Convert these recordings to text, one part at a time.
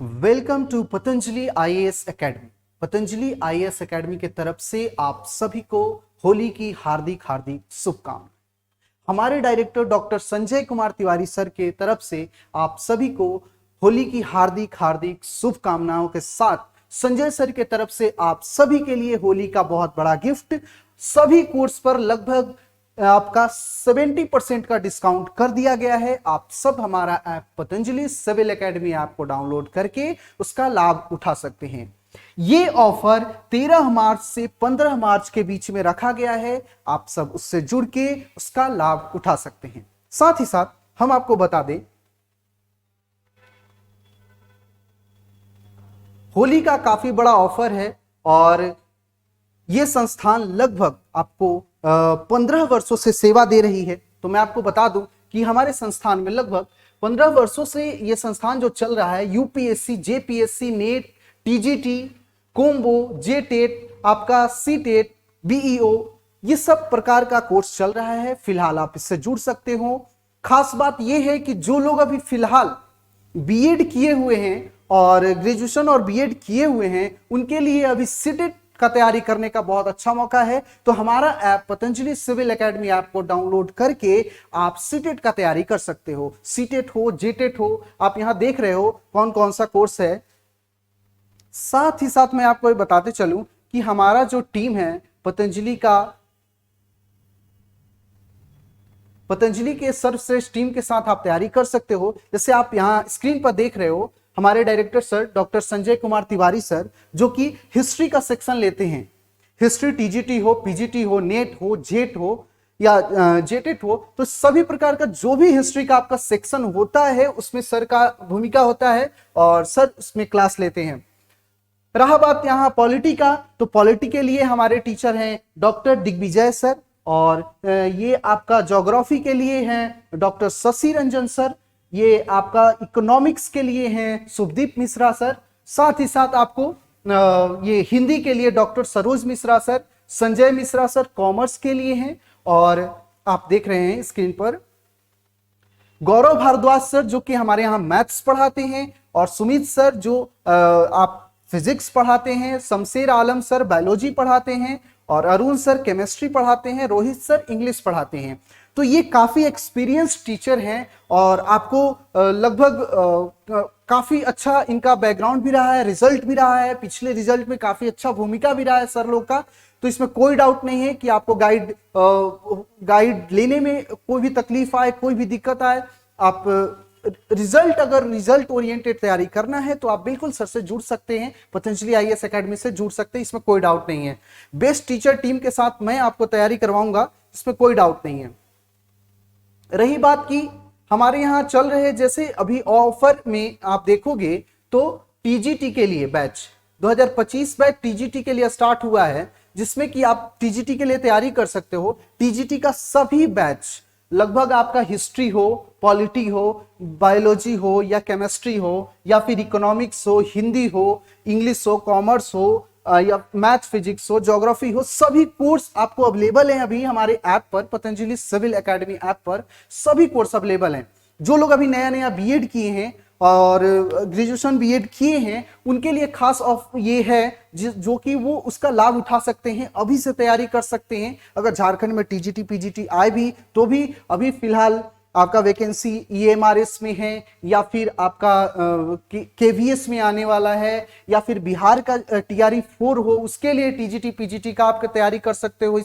Welcome to Patanjali IAS academy. Patanjali IAS academy के तरफ से आप सभी को होली की हार्दिक हार्दिक शुभकामनाएं। हमारे director doctor Sanjay Kumar Tiwari sir के तरफ से आप सभी को होली की हार्दिक हार्दिक शुभकामनाओं के साथ संजय सर के तरफ से आप सभी के लिए होली का बहुत बड़ा गिफ्ट, सभी कोर्स पर लगभग आपका 70% का डिस्काउंट कर दिया गया है। आप सब हमारा app Patanjali civil academy app को डाउनलोड करके उसका लाभ उठा सकते हैं। ये ऑफर 13 मार्च से 15 मार्च के बीच में रखा गया है। आप सब उससे जुड़ के उसका लाभ उठा सकते हैं। साथ ही साथ हम आपको बता दें, होली का काफी बड़ा ऑफर है और ये संस्थान लगभग आपको 15 वर्षों से सेवा दे रही है। तो मैं आपको बता दूं कि हमारे संस्थान में लगभग 15 वर्षों से ये संस्थान जो चल रहा है, UPSC, JPSC, net, TGT, combo, JTET, आपका सीटेट, बीईओ, ये सब प्रकार का कोर्स चल रहा है। फिलहाल आप इससे जुड़ सकते हो। खास बात यह है कि जो लोग अभी फिलहाल बीएड किए हुए हैं और ग्रेजुएशन और बीएड किए हुए हैं, उनके लिए अभी सीटेट का तैयारी करने का बहुत अच्छा मौका है। तो हमारा app Patanjali civil academy app को डाउनलोड करके आप सीटेट का तैयारी कर सकते हो। सीटेट हो, जेटेट हो, आप यहां देख रहे हो कौन कौन सा कोर्स है। साथ ही साथ मैं आपको बताते चलूं कि हमारा जो टीम है पतंजलि के सर्वश्रेष्ठ टीम के साथ आप तैयारी कर सकते हो। जैसे आप यहां स्क्रीन पर देख रहे हो, हमारे director sir doctor Sanjay Kumar Tiwari sir, जो कि हिस्ट्री का सेक्शन लेते हैं। हिस्ट्री टीजीटी हो, पीजीटी हो, नेट हो, जेट हो या जेटेट हो, तो सभी प्रकार का जो भी हिस्ट्री का आपका सेक्शन होता है उसमें सर का भूमिका होता है और सर उसमें क्लास लेते हैं। रहा बात यहाँ पॉलिटी का, तो पॉलिटी के लिए हमारे टीचर हैं डॉक्टर दिग्विजय सर और ये आपका ज्योग्राफी के लिए हैं डॉक्टर शशि रंजन सर। ये आपका इकोनॉमिक्स के लिए हैं शुभदीप मिश्रा सर। साथ ही साथ आपको ये हिंदी के लिए doctor Saroj Mishra sir, Sanjay Mishra sir commerce के लिए हैं। और आप देख रहे हैं स्क्रीन पर गौरव भारद्वाज सर जो कि हमारे यहाँ मैथ्स पढ़ाते हैं, और सुमित सर जो आप फिजिक्स पढ़ाते हैं, शमशेर आलम सर बायोलॉजी पढ़ाते हैं, और अरुण सर केमिस्ट्री पढ़ाते हैं, रोहित सर इंग्लिश पढ़ाते हैं। तो ये काफी एक्सपीरियंस टीचर हैं और आपको लगभग काफी अच्छा इनका बैकग्राउंड भी रहा है, रिजल्ट भी रहा है। पिछले रिजल्ट में काफी अच्छा भूमिका भी रहा है सर लोग का। तो इसमें कोई डाउट नहीं है कि आपको गाइड लेने में कोई भी तकलीफ आए, कोई भी दिक्कत आए, आप अगर रिजल्ट ओरिएंटेड तैयारी करना है तो आप बिल्कुल सर से जुड़ सकते हैं, पतंजलि आईएएस एकेडमी से जुड़ सकते हैं। इसमें कोई डाउट नहीं है। बेस्ट टीचर टीम के साथ मैं आपको तैयारी करवाऊंगा, इसमें कोई डाउट नहीं है। रही बात की हमारे यहां चल रहे, जैसे अभी ऑफर में आप देखोगे तो टीजीटी के लिए बैच 2025 बैच टीजीटी के लिए स्टार्ट हुआ है, जिसमें कि आप टीजीटी के लिए तैयारी कर सकते हो। टीजीटी का सभी बैच लगभग आपका हिस्ट्री हो, पॉलिटी हो, बायोलॉजी हो या केमिस्ट्री हो या फिर इकोनॉमिक्स हो, हिंदी हो, इंग्लिश हो, कॉमर्स हो या मैथ फिजिक्स हो, ज्योग्राफी हो, सभी कोर्स आपको अवेलेबल हैं अभी हमारे ऐप पर, पतंजलि सिविल एकेडमी ऐप पर सभी कोर्स अवेलेबल हैं। जो लोग अभी नया नया बीएड किए हैं और ग्रेजुएशन बीएड किए हैं, उनके लिए खास ऑफ ये है जो कि वो उसका लाभ उठा सकते हैं, अभी से तैयारी कर सकते हैं। अगर झारखंड में टीजीटी पीजीटी आए भी तो भी अभी फिलहाल आपका वैकेंसी ईएमआरएस में है या फिर आपका केवीएस में आने वाला है, या फिर बिहार का टीआरई 4 हो, उसके लिए टीजीटी पीजीटी का आप तैयारी कर सकते हो।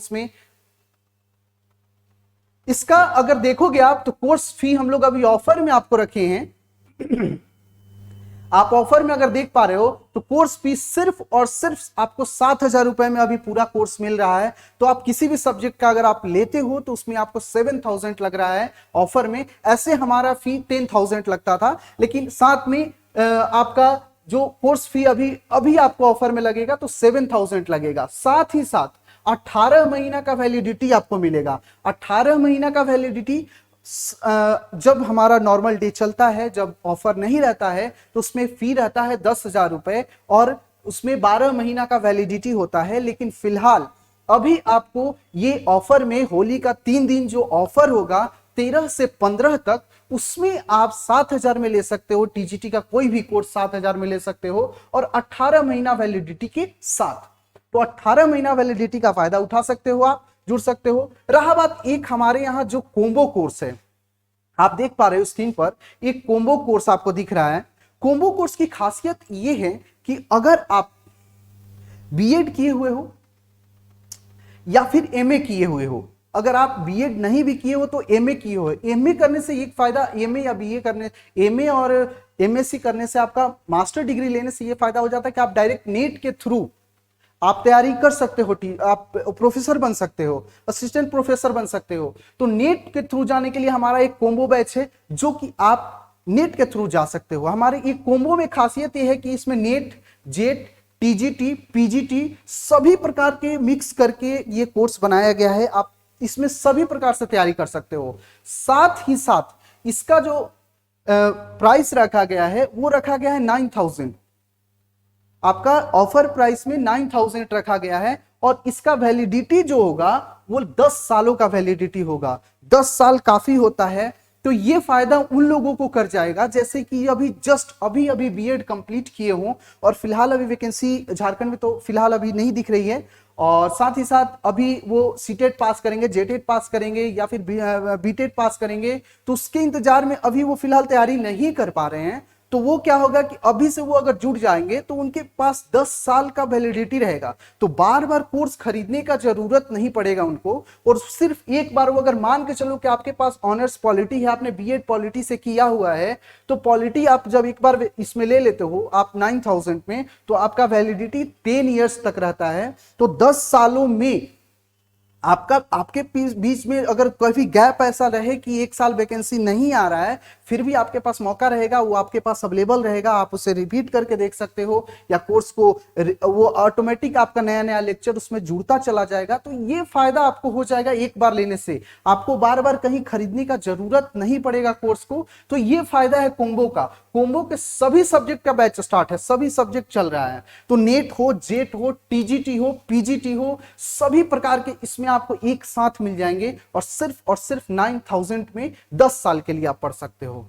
इसका अगर देखोगे आप तो कोर्स फी हम लोग अभी ऑफर में आपको रखे हैं। आप ऑफर में अगर देख पा रहे हो तो कोर्स फीस सिर्फ और सिर्फ आपको 7,000 रुपए में अभी पूरा कोर्स मिल रहा है। तो आप किसी भी सब्जेक्ट का अगर आप लेते हो तो उसमें आपको 7,000 लग रहा है ऑफर में। ऐसे हमारा फी 10,000 लगता था, लेकिन साथ में आपका जो कोर्स फी अभी आपको ऑफर में लगेगा तो 7,000 लगेगा। साथ ही साथ 18 महीना का वैलिडिटी आपको मिलेगा। 18 महीना का वैलिडिटी जब हमारा नॉर्मल डे चलता है, जब ऑफर नहीं रहता है, तो उसमें फी रहता है 10,000 रुपए और उसमें 12 महीना का वैलिडिटी होता है। लेकिन फिलहाल अभी आपको ये ऑफर में होली का 3 दिन जो ऑफर होगा, 13 से 15 तक, उसमें आप 7,000 में ले सकते हो। टीजीटी का कोई भी कोर्स 7,000 में ले सकते हो और 18 महीना वैलिडिटी के साथ। तो 18 महीना वैलिडिटी का फायदा उठा सकते हो, आप जुड़ सकते हो। रहा बात एक हमारे यहाँ जो कोम्बो कोर्स है, आप देख पा रहे हो स्क्रीन पर एक कोम्बो कोर्स आपको दिख रहा है। कोम्बो कोर्स की खासियत ये है कि अगर आप बीएड किए हुए हो या फिर एमए किए हुए हो, अगर आप बीएड नहीं भी किए हो तो एमए किए हो, एमए करने से एक फायदा, एमए या बीए करने, एमए और एमएससी करने से, आपका मास्टर डिग्री लेने से ये फायदा हो जाता है कि आप डायरेक्ट नेट के थ्रू आप तैयारी कर सकते हो, आप प्रोफेसर बन सकते हो, असिस्टेंट प्रोफेसर बन सकते हो। तो नेट के थ्रू जाने के लिए हमारा एक कोम्बो बैच है जो कि आप नेट के थ्रू जा सकते हो। हमारे एक कोम्बो में खासियत यह है कि इसमें नेट, जेट, टीजीटी, पीजीटी सभी प्रकार के मिक्स करके ये कोर्स बनाया गया है। आप इसमें सभी प्रकार से तैयारी कर सकते हो। साथ ही साथ इसका जो प्राइस रखा गया है वो रखा गया है 9,000। आपका ऑफर प्राइस में 9,000 रखा गया है और इसका वैलिडिटी जो होगा वो 10 सालों का वैलिडिटी होगा। 10 साल काफी होता है, तो ये फायदा उन लोगों को कर जाएगा जैसे कि अभी बीएड कंप्लीट किए हों और फिलहाल अभी वैकेंसी झारखंड में तो फिलहाल अभी नहीं दिख रही है, और साथ ही साथ अभी वो सीटेट पास करेंगे, जेटेट पास करेंगे या फिर बीटेट पास करेंगे, तो उसके इंतजार में अभी वो फिलहाल तैयारी नहीं कर पा रहे हैं। तो वो क्या होगा कि अभी से वो अगर जुड़ जाएंगे तो उनके पास 10 साल का वैलिडिटी रहेगा, तो बार बार कोर्स खरीदने का जरूरत नहीं पड़ेगा उनको। और सिर्फ एक बार वो अगर मान के चलो कि आपके पास ऑनर्स पॉलिटी है, आपने बीएड पॉलिटी से किया हुआ है, तो पॉलिटी आप जब एक बार इसमें ले लेते हो आप 9,000 में, तो आपका वैलिडिटी 10 ईयर्स तक रहता है। तो 10 सालों में आपके बीच में अगर कोई गैप ऐसा रहे कि 1 साल वैकेंसी नहीं आ रहा है, फिर भी आपके पास मौका रहेगा, वो आपके पास अवेलेबल रहेगा, आप उसे रिपीट करके देख सकते हो, या कोर्स को वो ऑटोमेटिक आपका नया नया लेक्चर उसमें जुड़ता चला जाएगा। तो ये फायदा आपको हो जाएगा एक बार लेने से, आपको बार बार कहीं खरीदने का जरूरत नहीं पड़ेगा कोर्स को। तो ये फायदा है कोम्बो का। कोम्बो के सभी सब्जेक्ट का बैच स्टार्ट है, सभी सब्जेक्ट चल रहा है, तो नेट हो, जेट हो, टीजीटी हो, पीजीटी हो, सभी प्रकार के इसमें आपको एक साथ मिल जाएंगे और सिर्फ 9,000 में 10 साल के लिए आप पढ़ सकते हो।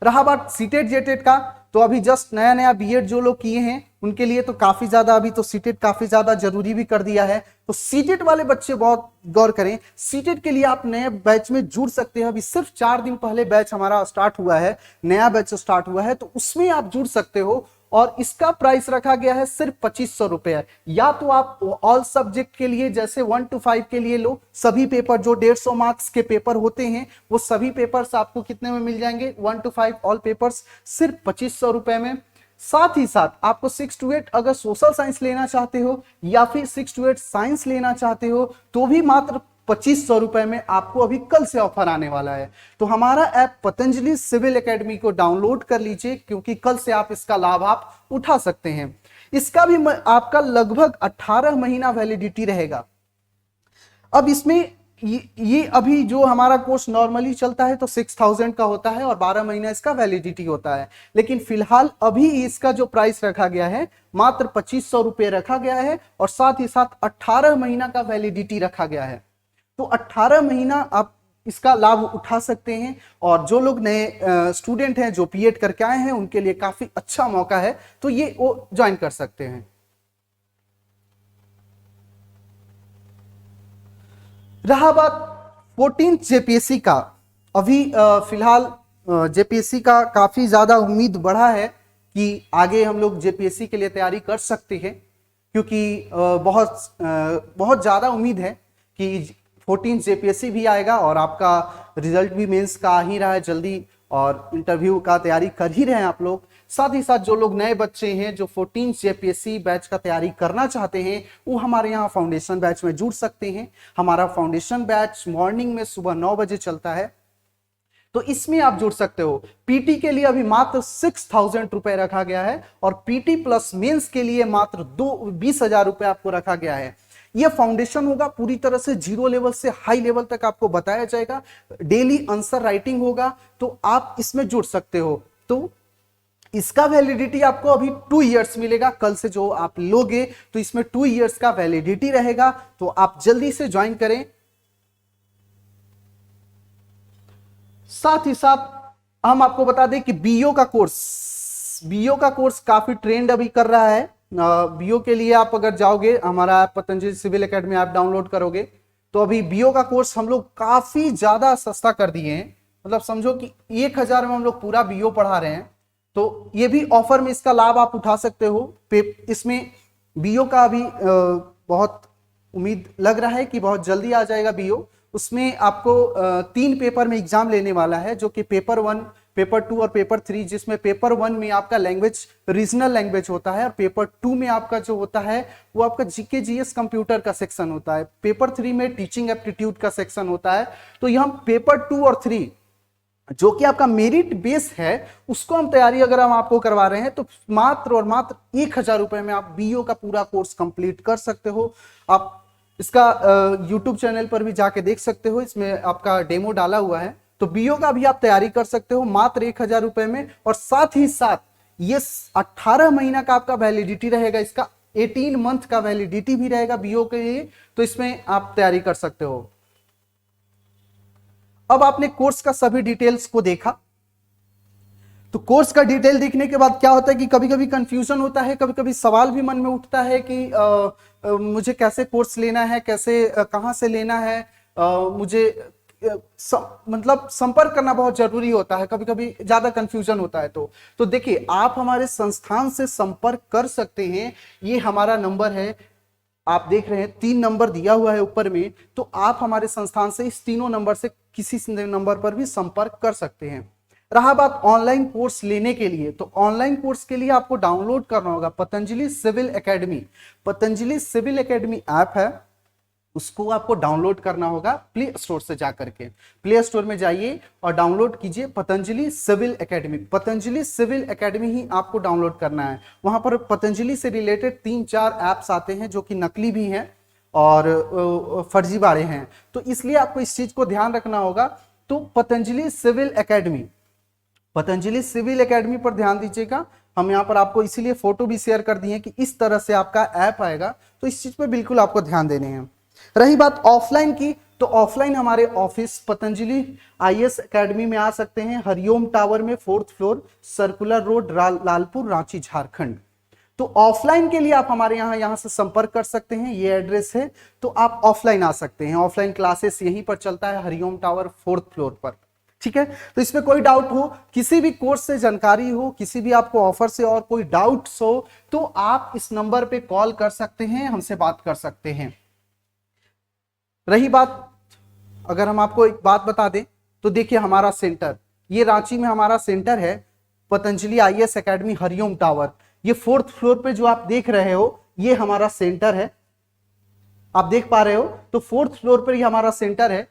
रहा बात सीटेट जेटेट का, तो अभी जस्ट नया नया बीएड जो लोग किए हैं उनके लिए तो काफी ज्यादा, अभी तो सीटेट काफी ज्यादा जरूरी भी कर दिया है। तो सीटेट वाले बच्चे बहुत गौर करें, सीटेट के लिए आप नए बैच में जुड़ सकते हैं। अभी सिर्फ 4 दिन पहले बैच हमारा स्टार्ट हुआ है, नया बैच स्टार्ट हुआ है, तो उसमें आप जुड़ सकते हो। और इसका प्राइस रखा गया है सिर्फ 2,500 रुपए। या तो आप ऑल सब्जेक्ट के लिए जैसे 1 to 5 के लिए लो, सभी पेपर जो 150 मार्क्स के पेपर होते हैं वो सभी पेपर्स आपको कितने में मिल जाएंगे, 1 to 5 ऑल पेपर्स सिर्फ 2,500 रुपए में। साथ ही साथ आपको 6 to 8 अगर सोशल साइंस लेना चाहते हो या फिर 6 to 8 साइंस लेना चाहते हो तो भी मात्र 2,500 रुपए में आपको अभी कल से ऑफर आने वाला है। तो हमारा ऐप पतंजलि सिविल एकेडमी को डाउनलोड कर लीजिए, क्योंकि कल से आप इसका लाभ आप उठा सकते हैं। इसका भी आपका लगभग 18 महीना वैलिडिटी रहेगा। अब इसमें ये अभी जो हमारा कोर्स नॉर्मली चलता है तो 6,000 का होता है और 12 महीना इसका वैलिडिटी होता है, लेकिन फिलहाल अभी इसका जो प्राइस रखा गया है मात्र 2,500 रुपए रखा गया है और साथ ही साथ 18 महीना का वैलिडिटी रखा गया है। तो 18 महीना आप इसका लाभ उठा सकते हैं। और जो लोग नए स्टूडेंट हैं जो बीएड करके आए हैं उनके लिए काफी अच्छा मौका है, तो ये वो ज्वाइन कर सकते हैं। रहा बात 14 जेपीएससी का, अभी फिलहाल जेपीएससी का काफी ज्यादा उम्मीद बढ़ा है कि आगे हम लोग जेपीएससी के लिए तैयारी कर सकते हैं, क्योंकि बहुत ज्यादा उम्मीद है कि 14 जेपीएससी भी आएगा और आपका रिजल्ट भी मेंस का आ ही रहा है जल्दी, और इंटरव्यू का तैयारी कर ही रहे हैं आप लोग। साथ ही साथ जो लोग नए बच्चे हैं जो 14 जेपीएससी बैच का तैयारी करना चाहते हैं वो हमारे यहाँ फाउंडेशन बैच में जुड़ सकते हैं। हमारा फाउंडेशन बैच मॉर्निंग में सुबह 9 बजे चलता है, तो इसमें आप जुड़ सकते हो। पीटी के लिए अभी मात्र 6,000 रुपए रखा गया है और पीटी प्लस मेंस के लिए मात्र 20,000 रुपए आपको रखा गया है। यह फाउंडेशन होगा, पूरी तरह से 0 लेवल से हाई लेवल तक आपको बताया जाएगा, डेली आंसर राइटिंग होगा, तो आप इसमें जुड़ सकते हो। तो इसका वैलिडिटी आपको अभी 2 इयर्स मिलेगा, कल से जो आप लोगे तो इसमें 2 इयर्स का वैलिडिटी रहेगा। तो आप जल्दी से ज्वाइन करें। साथ ही साथ हम आपको बता दें कि बीओ का कोर्स काफी ट्रेंड अभी कर रहा है। बीओ के लिए आप अगर जाओगे, हमारा Patanjali civil academy app download करोगे तो अभी बीओ का कोर्स हम लोग काफी ज्यादा सस्ता कर दिए हैं। मतलब समझो कि 1000 में हम लोग पूरा बीओ पढ़ा रहे हैं। तो ये भी ऑफर में इसका लाभ आप उठा सकते हो। इसमें बीओ का अभी बहुत उम्मीद लग रहा है कि बहुत जल्दी आ जाएगा बीओ। उसमें आपको 3 पेपर में एग्जाम लेने वाला है, जो कि पेपर 1, पेपर 2 और पेपर 3, जिसमें पेपर 1 में आपका लैंग्वेज रीजनल लैंग्वेज होता है और पेपर 2 में आपका जो होता है वो आपका जीके जीएस कंप्यूटर का सेक्शन होता है। पेपर 3 में टीचिंग एप्टीट्यूड का सेक्शन होता है। तो ये हम पेपर 2 और 3 जो कि आपका मेरिट बेस है उसको हम तैयारी अगर हम आपको करवा रहे हैं तो मात्र और मात्र 1000 रुपए में आप बीओ का पूरा कोर्स कंप्लीट कर सकते हो। आप इसका YouTube चैनल पर भी जाके देख सकते हो, इसमें आपका डेमो डाला हुआ है। तो बीओ का भी आप तैयारी कर सकते हो मात्र 1000 रुपए में। और साथ ही साथ ये 18 महीना का आपका वैलिडिटी रहेगा, इसका 18 मंथ का वैलिडिटी भी रहेगा बीओ के लिए। तो इसमें आप तैयारी कर सकते हो। अब आपने कोर्स का सभी डिटेल्स को देखा, तो कोर्स का डिटेल देखने के बाद क्या होता है कि कभी कभी कंफ्यूजन होता है, कभी कभी सवाल भी मन में उठता है कि मुझे कैसे कोर्स लेना है, कैसे कहां से लेना है, मुझे मतलब संपर्क करना बहुत जरूरी होता है, कभी कभी ज्यादा कंफ्यूजन होता है। तो देखिए, आप हमारे संस्थान से संपर्क कर सकते हैं। ये हमारा नंबर है, आप देख रहे हैं 3 नंबर दिया हुआ है ऊपर में। तो आप हमारे संस्थान से इस तीनों नंबर से किसी नंबर पर भी संपर्क कर सकते हैं। रहा बात ऑनलाइन कोर्स लेने के लिए, तो ऑनलाइन कोर्स के लिए आपको डाउनलोड करना होगा Patanjali civil academy. Patanjali civil academy app है, उसको आपको डाउनलोड करना होगा प्ले स्टोर से जाकर के। प्ले स्टोर में जाइए और डाउनलोड कीजिए Patanjali civil academy. Patanjali civil academy ही आपको डाउनलोड करना है। वहां पर पतंजलि से रिलेटेड 3-4 ऐप्स आते हैं जो कि नकली भी हैं और फर्जीवाड़े हैं, तो इसलिए आपको इस चीज को ध्यान रखना होगा। तो Patanjali civil academy, Patanjali civil academy पर ध्यान दीजिएगा। हम यहाँ पर आपको इसीलिए फोटो भी शेयर कर दिए कि इस तरह से आपका ऐप आएगा, तो इस चीज पर बिल्कुल आपको ध्यान देने हैं। रही बात ऑफलाइन की, तो ऑफलाइन हमारे ऑफिस पतंजलि आईएएस एकेडमी में आ सकते हैं, हरिओम टावर में 4th floor, circular road, Lalpur, Ranchi, Jharkhand. तो ऑफलाइन के लिए आप हमारे यहाँ से संपर्क कर सकते हैं, ये एड्रेस है। तो आप ऑफलाइन आ सकते हैं, ऑफलाइन क्लासेस यहीं पर चलता है, हरिओम टावर 4th फ्लोर पर। ठीक है, तो इसमें कोई डाउट हो, किसी भी कोर्स से जानकारी हो, किसी भी आपको ऑफर से और कोई डाउट्स हो, तो आप इस नंबर पे कॉल कर सकते हैं, हमसे बात कर सकते हैं। रही बात, अगर हम आपको एक बात बता दें, तो देखिए हमारा सेंटर, ये रांची में हमारा सेंटर है, Patanjali IAS academy Hariom tower. ये 4th फ्लोर पे जो आप देख रहे हो, ये हमारा सेंटर है, आप देख पा रहे हो। तो 4th फ्लोर पर ये हमारा सेंटर है।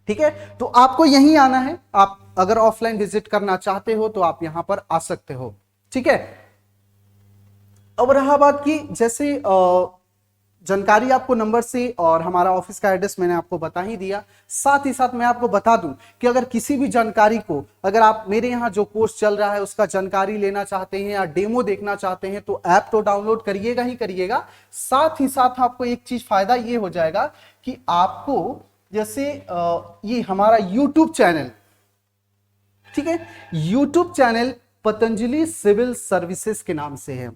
ठीक है, तो आपको यहीं आना है। आप अगर ऑफलाइन विजिट करना चाहते हो तो आप यहां पर आ सकते हो। ठीक है, अब रहा बात की जैसे जानकारी आपको नंबर से और हमारा ऑफिस का एड्रेस मैंने आपको बता ही दिया। साथ ही साथ मैं आपको बता दूं कि अगर किसी भी जानकारी को, अगर आप मेरे यहाँ जो कोर्स चल रहा है उसका जानकारी लेना चाहते हैं या डेमो देखना चाहते हैं, तो ऐप तो डाउनलोड करिएगा ही करिएगा। साथ ही साथ आपको एक चीज फायदा ये हो जाएगा कि आपको जैसे ये हमारा YouTube चैनल, ठीक है, YouTube channel Patanjali civil services के नाम से है।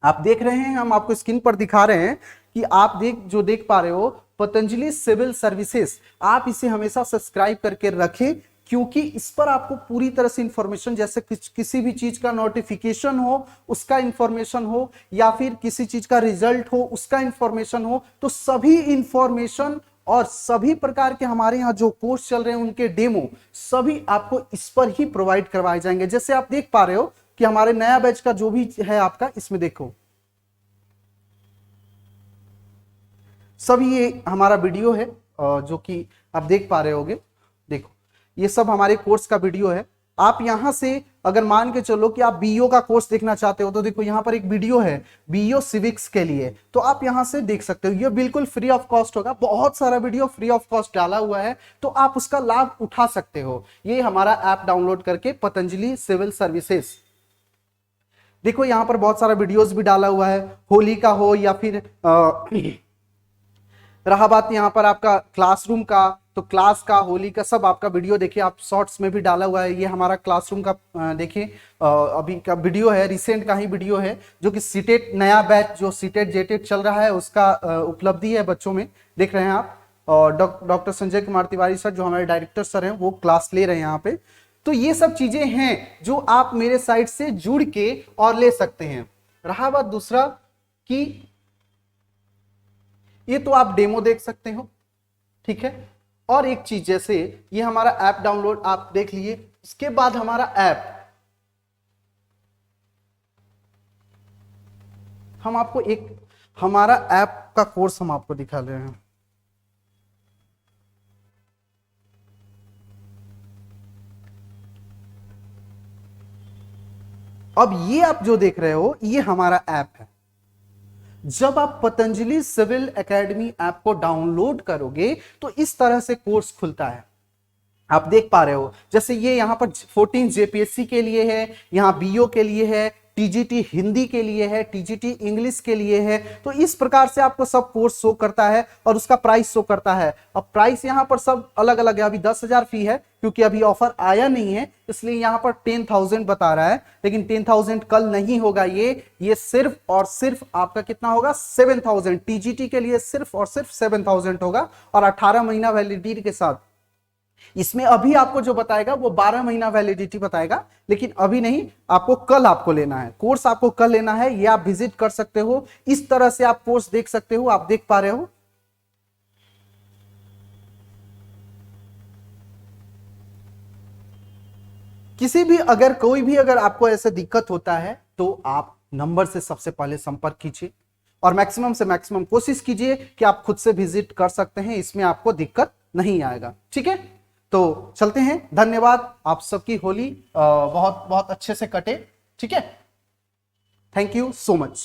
आप देख रहे हैं, हम आपको स्क्रीन पर दिखा रहे हैं कि आप देख पा रहे हो पतंजलि सिविल सर्विसेज। आप इसे हमेशा सब्सक्राइब करके रखें, क्योंकि इस पर आपको पूरी तरह से इंफॉर्मेशन, जैसे किसी भी चीज का नोटिफिकेशन हो उसका इंफॉर्मेशन हो, या फिर किसी चीज का रिजल्ट हो उसका इंफॉर्मेशन हो, तो सभी इंफॉर्मेशन और सभी प्रकार के हमारे यहाँ जो कोर्स चल रहे हैं उनके डेमो सभी आपको इस पर ही प्रोवाइड करवाए जाएंगे। जैसे आप देख पा रहे हो कि हमारे नया बैच का जो भी है आपका, इसमें देखो सभी ये हमारा वीडियो है जो कि आप देख पा रहे होगे। देखो ये सब हमारे कोर्स का वीडियो है। आप यहां से अगर मान के चलो कि आप बीईओ का कोर्स देखना चाहते हो, तो देखो यहां पर एक वीडियो है बीईओ सिविक्स के लिए, तो आप यहां से देख सकते हो। ये बिल्कुल फ्री ऑफ कॉस्ट होगा, बहुत सारा वीडियो फ्री ऑफ कॉस्ट डाला हुआ है, तो आप उसका लाभ उठा सकते हो। ये हमारा ऐप डाउनलोड करके पतंजलि सिविल सर्विसेज, देखो यहां पर बहुत सारा वीडियोस भी डाला हुआ है, होली का हो या फिर रहा बात यहां पर आपका क्लासरूम का, तो क्लास का, होली का सब आपका वीडियो देखिए, आप शॉर्ट्स में भी डाला हुआ है। ये हमारा क्लासरूम का देखिए अभी का वीडियो है, रिसेंट का ही वीडियो है, जो कि सीटेट नया बैच जो सीटेट जेटेट चल रहा है उसका उपलब्धि है बच्चों में, देख रहे हैं आप। और डॉक्टर संजय कुमार तिवारी सर जो हमारे डायरेक्टर सर हैं वो क्लास ले रहे हैं यहाँ पे। तो ये सब चीजें हैं जो आप मेरे साइट से जुड़ के और ले सकते हैं। रहा बात दूसरा कि ये तो आप डेमो देख सकते हो, ठीक है। और एक चीज, जैसे ये हमारा ऐप डाउनलोड आप देख लिए, उसके बाद हमारा ऐप, हम आपको एक हमारा ऐप का कोर्स हम आपको दिखा रहे हैं। अब ये आप जो देख रहे हो ये हमारा ऐप है। जब आप पतंजलि सिविल एकेडमी ऐप को डाउनलोड करोगे तो इस तरह से कोर्स खुलता है, आप देख पा रहे हो। जैसे ये यहां पर 14 जेपीएससी के लिए है, यहां बीओ के लिए है, टीजीटी हिंदी के लिए है, टीजीटी इंग्लिश के लिए है। तो इस प्रकार से आपको सब कोर्स शो करता है और उसका प्राइस शो करता है। अब प्राइस यहां पर सब अलग अलग है। अभी 10,000 फी है क्योंकि अभी ऑफर आया नहीं है, इसलिए यहां पर 10,000 बता रहा है, लेकिन 10,000 कल नहीं होगा। ये सिर्फ और सिर्फ आपका कितना होगा, 7,000। टीजीटी के लिए सिर्फ और सिर्फ 7,000 होगा और 18 महीना वैलिडिटी के साथ। इसमें अभी आपको जो बताएगा वो 12 महीना वैलिडिटी बताएगा, लेकिन अभी नहीं, आपको कल आपको लेना है कोर्स, आपको कल लेना है। ये आप विजिट कर सकते हो, इस तरह से आप कोर्स देख सकते हो। आप देख पा रहे हो, किसी भी अगर कोई भी अगर आपको ऐसे दिक्कत होता है तो आप नंबर से सबसे पहले संपर्क कीजिए और मैक्सिमम से मैक्सिमम कोशिश कीजिए कि आप खुद से विजिट कर सकते हैं, इसमें आपको दिक्कत नहीं आएगा, ठीक है। तो चलते हैं, धन्यवाद। आप सबकी होली बहुत बहुत अच्छे से कटे, ठीक है। Thank you so much.